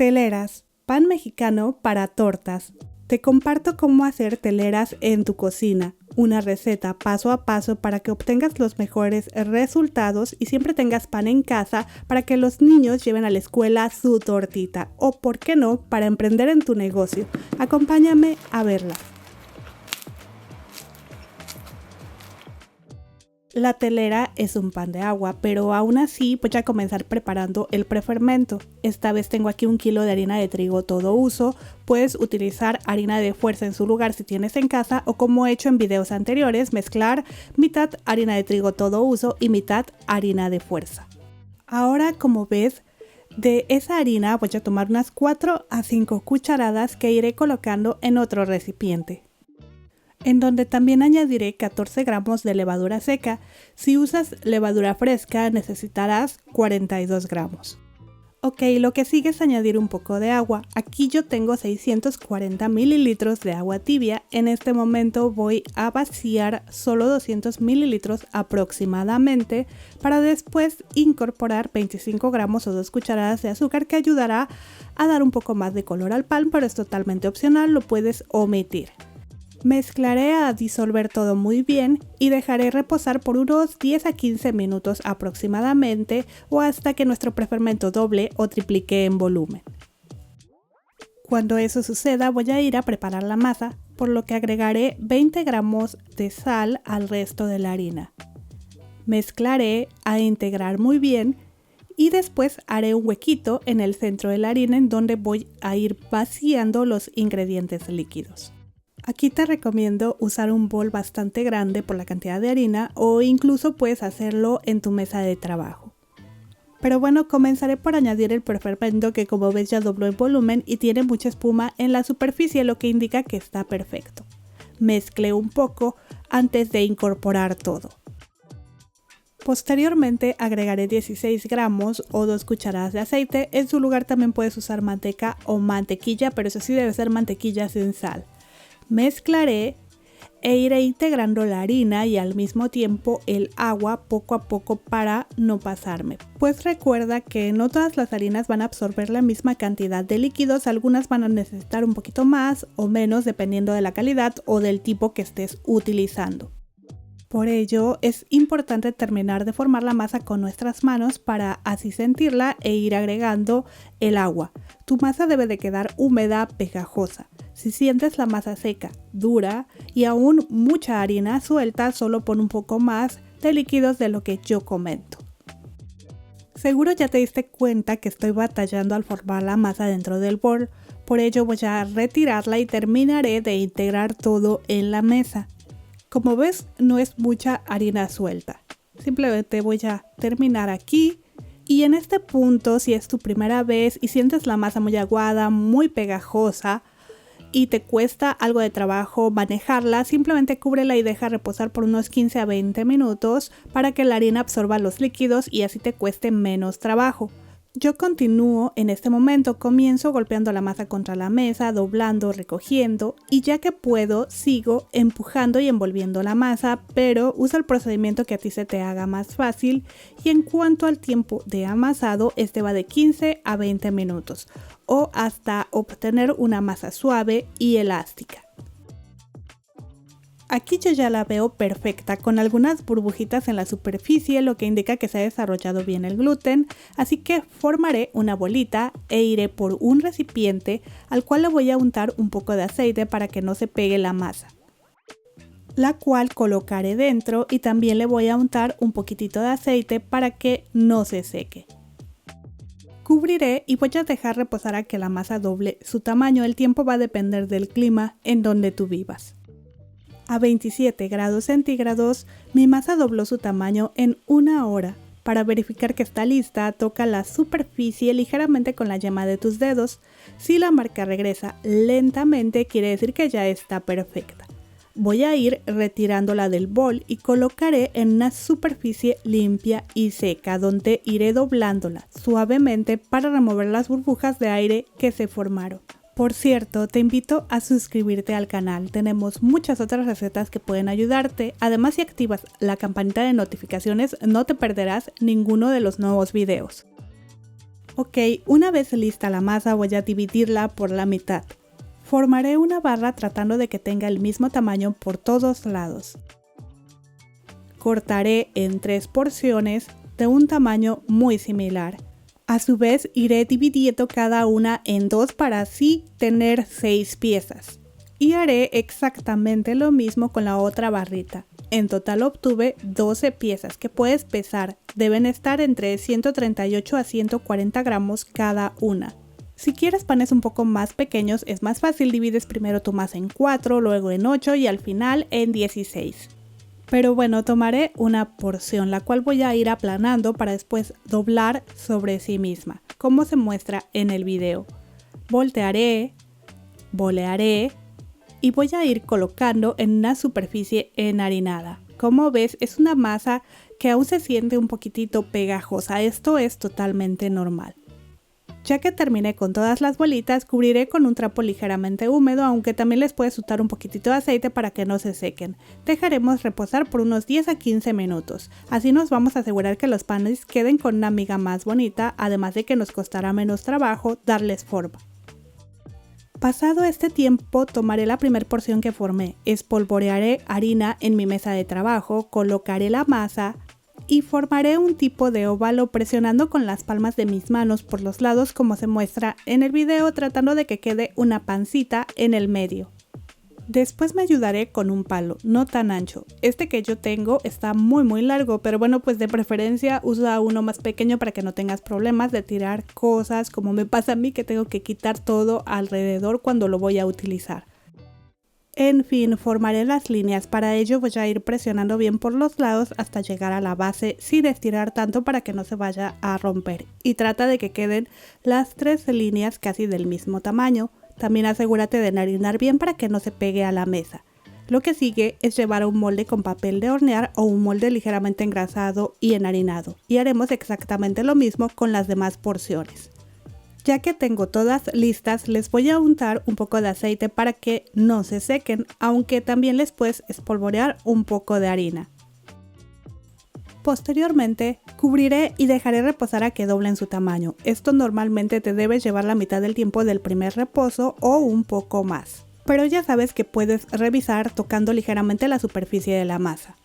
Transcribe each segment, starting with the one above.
Teleras, pan mexicano para tortas. Te comparto cómo hacer teleras en tu cocina, una receta paso a paso para que obtengas los mejores resultados y siempre tengas pan en casa para que los niños lleven a la escuela su tortita o, por qué no, para emprender en tu negocio. Acompáñame a verla. La telera es un pan de agua, pero aún así voy a comenzar preparando el prefermento. Esta vez tengo aquí 1 kilo de harina de trigo todo uso. Puedes utilizar harina de fuerza en su lugar si tienes en casa, o como he hecho en videos anteriores, mezclar mitad harina de trigo todo uso y mitad harina de fuerza. Ahora, como ves, de esa harina voy a tomar unas 4 a 5 cucharadas que iré colocando en otro recipiente, en donde también añadiré 14 gramos de levadura seca. Si usas levadura fresca necesitarás 42 gramos. Ok, lo que sigue es añadir un poco de agua. Aquí yo tengo 640 mililitros de agua tibia. En este momento voy a vaciar solo 200 mililitros aproximadamente para después incorporar 25 gramos o 2 cucharadas de azúcar, que ayudará a dar un poco más de color al pan, pero es totalmente opcional, lo puedes omitir. Mezclaré a disolver todo muy bien y dejaré reposar por unos 10 a 15 minutos aproximadamente, o hasta que nuestro prefermento doble o triplique en volumen. Cuando eso suceda voy a ir a preparar la masa, por lo que agregaré 20 gramos de sal al resto de la harina. Mezclaré a integrar muy bien y después haré un huequito en el centro de la harina en donde voy a ir vaciando los ingredientes líquidos. Aquí te recomiendo usar un bol bastante grande por la cantidad de harina, o incluso puedes hacerlo en tu mesa de trabajo. Pero bueno, comenzaré por añadir el prefermento, que como ves ya dobló en volumen y tiene mucha espuma en la superficie, lo que indica que está perfecto. Mezclé un poco antes de incorporar todo. Posteriormente agregaré 16 gramos o 2 cucharadas de aceite. En su lugar también puedes usar manteca o mantequilla, pero eso sí debe ser mantequilla sin sal. Mezclaré e iré integrando la harina y al mismo tiempo el agua poco a poco para no pasarme. Pues recuerda que no todas las harinas van a absorber la misma cantidad de líquidos, algunas van a necesitar un poquito más o menos dependiendo de la calidad o del tipo que estés utilizando. Por ello es importante terminar de formar la masa con nuestras manos para así sentirla e ir agregando el agua. Tu masa debe de quedar húmeda, pegajosa. Si sientes la masa seca, dura y aún mucha harina suelta, solo pon un poco más de líquidos de lo que yo comento. Seguro ya te diste cuenta que estoy batallando al formar la masa dentro del bol, por ello voy a retirarla y terminaré de integrar todo en la mesa. Como ves, no es mucha harina suelta, simplemente voy a terminar aquí. Y en este punto, si es tu primera vez y sientes la masa muy aguada, muy pegajosa, y te cuesta algo de trabajo manejarla, simplemente cúbrela y deja reposar por unos 15 a 20 minutos para que la harina absorba los líquidos y así te cueste menos trabajo. Yo continúo en este momento, comienzo golpeando la masa contra la mesa, doblando, recogiendo, y ya que puedo sigo empujando y envolviendo la masa, pero usa el procedimiento que a ti se te haga más fácil. Y en cuanto al tiempo de amasado, este va de 15 a 20 minutos o hasta obtener una masa suave y elástica. Aquí yo ya la veo perfecta, con algunas burbujitas en la superficie, lo que indica que se ha desarrollado bien el gluten, así que formaré una bolita e iré por un recipiente al cual le voy a untar un poco de aceite para que no se pegue la masa, la cual colocaré dentro, y también le voy a untar un poquitito de aceite para que no se seque. Cubriré y voy a dejar reposar a que la masa doble su tamaño. El tiempo va a depender del clima en donde tú vivas. A 27 grados centígrados, mi masa dobló su tamaño en 1 hora. Para verificar que está lista, toca la superficie ligeramente con la yema de tus dedos. Si la marca regresa lentamente, quiere decir que ya está perfecta. Voy a ir retirándola del bol y colocaré en una superficie limpia y seca, donde iré doblándola suavemente para remover las burbujas de aire que se formaron. Por cierto, te invito a suscribirte al canal, tenemos muchas otras recetas que pueden ayudarte. Además, si activas la campanita de notificaciones no te perderás ninguno de los nuevos videos. Ok, una vez lista la masa voy a dividirla por la mitad. Formaré una barra tratando de que tenga el mismo tamaño por todos lados. Cortaré en 3 porciones de un tamaño muy similar. A su vez iré dividiendo cada una en 2 para así tener 6 piezas. Y haré exactamente lo mismo con la otra barrita. En total obtuve 12 piezas que puedes pesar. Deben estar entre 138 a 140 gramos cada una. Si quieres panes un poco más pequeños es más fácil, divides primero tu masa en 4, luego en 8 y al final en 16. Pero bueno, tomaré una porción la cual voy a ir aplanando para después doblar sobre sí misma, como se muestra en el video. Voltearé, bolearé y voy a ir colocando en una superficie enharinada. Como ves, es una masa que aún se siente un poquitito pegajosa. Esto es totalmente normal. Ya que terminé con todas las bolitas, cubriré con un trapo ligeramente húmedo, aunque también les puedes untar un poquitito de aceite para que no se sequen. Dejaremos reposar por unos 10 a 15 minutos. Así nos vamos a asegurar que los panes queden con una miga más bonita, además de que nos costará menos trabajo darles forma. Pasado este tiempo, tomaré la primera porción que formé, espolvorearé harina en mi mesa de trabajo, colocaré la masa y formaré un tipo de óvalo presionando con las palmas de mis manos por los lados como se muestra en el video, tratando de que quede una pancita en el medio. Después me ayudaré con un palo, no tan ancho. Este que yo tengo está muy largo, pero bueno, pues de preferencia usa uno más pequeño para que no tengas problemas de tirar cosas, como me pasa a mí que tengo que quitar todo alrededor cuando lo voy a utilizar. En fin, formaré las líneas. Para ello voy a ir presionando bien por los lados hasta llegar a la base sin estirar tanto para que no se vaya a romper. Y trata de que queden las 3 líneas casi del mismo tamaño. También asegúrate de enharinar bien para que no se pegue a la mesa. Lo que sigue es llevar un molde con papel de hornear o un molde ligeramente engrasado y enharinado. Y haremos exactamente lo mismo con las demás porciones. Ya que tengo todas listas, les voy a untar un poco de aceite para que no se sequen, aunque también les puedes espolvorear un poco de harina. Posteriormente, cubriré y dejaré reposar a que doblen su tamaño. Esto normalmente te debes llevar la mitad del tiempo del primer reposo o un poco más. Pero ya sabes que puedes revisar tocando ligeramente la superficie de la masa.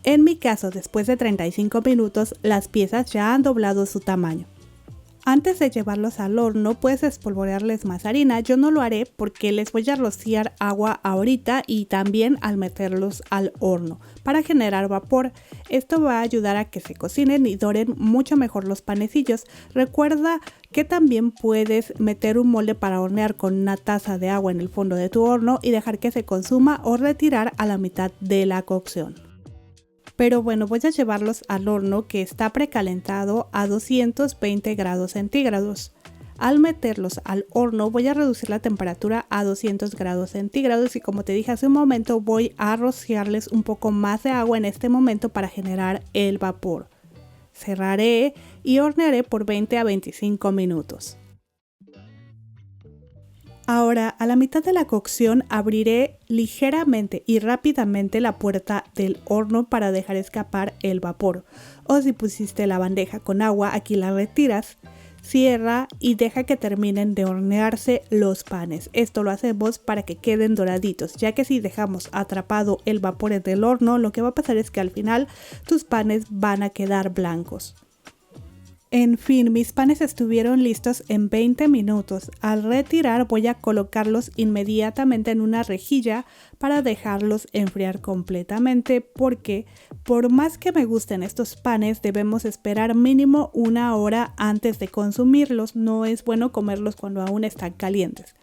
En mi caso, después de 35 minutos, las piezas ya han doblado su tamaño. Antes de llevarlos al horno puedes espolvorearles más harina. Yo no lo haré porque les voy a rociar agua ahorita y también al meterlos al horno para generar vapor. Esto va a ayudar a que se cocinen y doren mucho mejor los panecillos. Recuerda que también puedes meter un molde para hornear con una taza de agua en el fondo de tu horno y dejar que se consuma o retirar a la mitad de la cocción. Pero bueno, voy a llevarlos al horno que está precalentado a 220 grados centígrados. Al meterlos al horno voy a reducir la temperatura a 200 grados centígrados y como te dije hace un momento voy a rociarles un poco más de agua en este momento para generar el vapor. Cerraré y hornearé por 20 a 25 minutos. Ahora, a la mitad de la cocción abriré ligeramente y rápidamente la puerta del horno para dejar escapar el vapor. O si pusiste la bandeja con agua, aquí la retiras, cierra y deja que terminen de hornearse los panes. Esto lo hacemos para que queden doraditos, ya que si dejamos atrapado el vapor en el horno, lo que va a pasar es que al final tus panes van a quedar blancos. En fin, mis panes estuvieron listos en 20 minutos. Al retirar voy a colocarlos inmediatamente en una rejilla para dejarlos enfriar completamente porque por más que me gusten estos panes debemos esperar mínimo 1 hora antes de consumirlos. No es bueno comerlos cuando aún están calientes.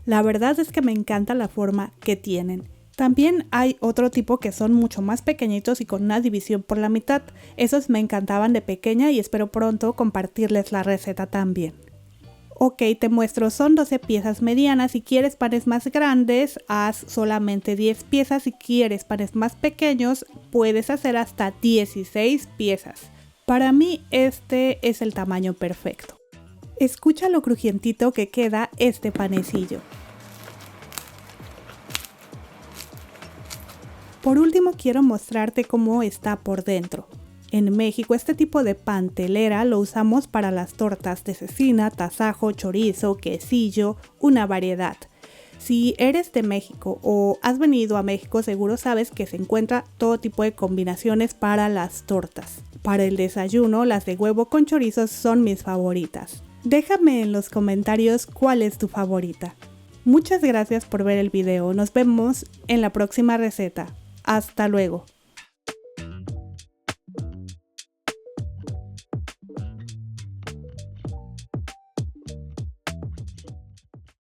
La verdad es que me encanta la forma que tienen. También hay otro tipo que son mucho más pequeñitos y con una división por la mitad. Esos me encantaban de pequeña y espero pronto compartirles la receta también. Ok, te muestro, son 12 piezas medianas. Si quieres panes más grandes, haz solamente 10 piezas. Si quieres panes más pequeños, puedes hacer hasta 16 piezas. Para mí este es el tamaño perfecto. Escucha lo crujientito que queda este panecillo. Por último quiero mostrarte cómo está por dentro. En México este tipo de pan telera lo usamos para las tortas de cecina, tasajo, chorizo, quesillo, una variedad. Si eres de México o has venido a México, seguro sabes que se encuentra todo tipo de combinaciones para las tortas. Para el desayuno, las de huevo con chorizo son mis favoritas. Déjame en los comentarios cuál es tu favorita. Muchas gracias por ver el video, nos vemos en la próxima receta. Hasta luego.